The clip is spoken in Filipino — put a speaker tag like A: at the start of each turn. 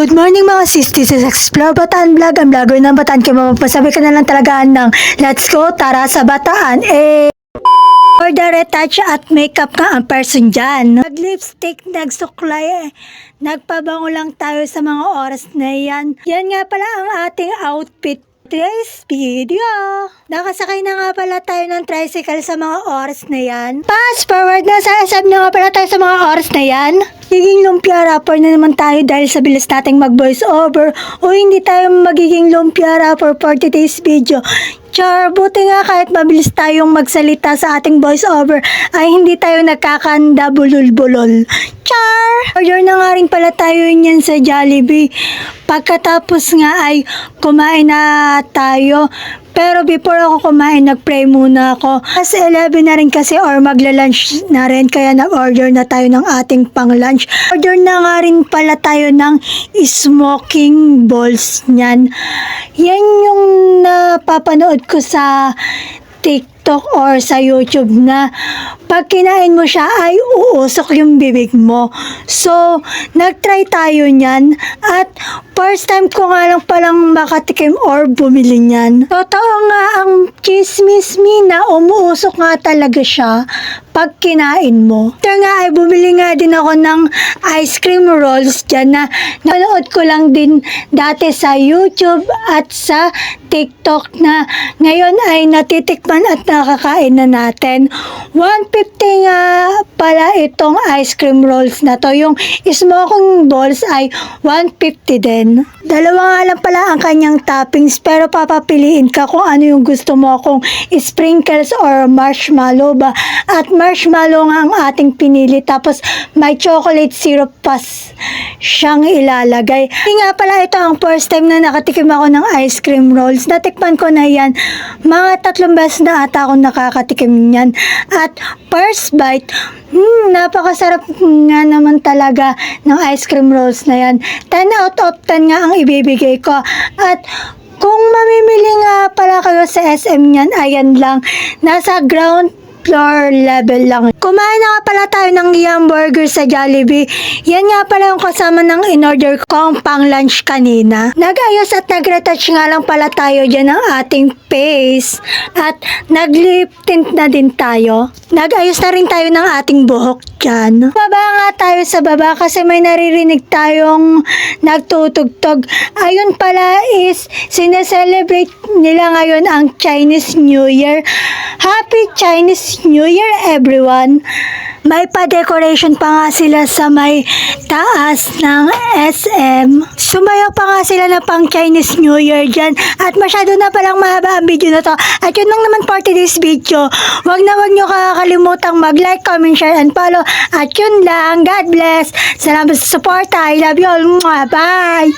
A: Good morning mga sis, this is Explore Bataan Vlog, ang vlogger ng Bataan. Kaya mapapasabi ka na lang talagaan ng let's go, tara sa Bataan. For the retouch at makeup ka ang person dyan. Nag-lipstick, nagsuklay, nagpabango lang tayo sa mga oras na yan. Yan nga pala ang ating outfit. Today's video. Nakasakay na nga pala tayo ng tricycle sa mga oras na yan. Fast forward na sa SM na nga pala tayo sa mga oras na yan. Magiging lumpia rapper na naman tayo dahil sa bilis nating mag-voice over o hindi tayo magiging lumpia rapper for today's video. Char, buti nga kahit mabilis tayong magsalita sa ating voice over ay hindi tayo nagkakanda bulol-bulol. Char! Order na nga rin pala tayo niyan sa Jollibee. Pagkatapos nga ay kumain na tayo. Pero before ako kumain, nag-pray muna ako. Kasi 11 na rin kasi or magla-lunch na rin. Kaya nag-order na tayo ng ating pang-lunch. Order na nga rin pala tayo ng smoking balls niyan. Yan yung napapanood ko sa TikTok or sa YouTube na pag kinain mo siya ay uusok yung bibig mo. So, nag-try tayo niyan at first time ko nga lang palang makatikim or bumili niyan. Totoo nga ang chismis me na umuusok nga talaga siya pag kinain mo. Kaya nga ay bumili nga din ako ng ice cream rolls dyan na nanood ko lang din dati sa YouTube at sa TikTok na ngayon ay natitikman at nakakain na natin. 150 nga pala itong ice cream rolls na to. Yung smoking balls ay 150 din. Dalawa nga lang pala ang kanyang toppings pero papapiliin ka kung ano yung gusto mo, kung sprinkles or marshmallow ba. At marshmallow nga ang ating pinili tapos may chocolate syrup pa siyang ilalagay. Hindi nga pala ito ang first time na nakatikim ako ng ice cream rolls. Natikman ko na yan. Mga 3 beses na ata akong nakakatikim yan. At first bite, napakasarap nga naman talaga ng ice cream rolls na yan. 10 out of 10 nga ang ibibigay ko. At kung mamimili nga pala kayo sa SM yan, ayan lang. Nasa ground floor level lang. Kumain na nga pala tayo ng Yum Burger sa Jollibee. Yan nga pala yung kasama ng in-order kong pang lunch kanina. Nag-ayos at nag-retouch nga lang pala tayo dyan ng ating face. At nag-lip tint na din tayo. Nag-ayos na rin tayo ng ating buhok dyan. Baba nga tayo sa baba kasi may naririnig tayong nagtutugtog. Ayun pala is sineselebrate nila ngayon ang Chinese New Year. Happy Chinese New Year everyone! May pa-decoration pa nga sila sa may taas ng SM. Sumayaw pa nga sila na pang Chinese New Year dyan. At masyado na palang mahaba ang video na to. At yun lang naman for today's video. Wag nyo kakakalimutang mag-like, comment, share, and follow. At yun lang. God bless. Salamat sa support. I love you all. Bye!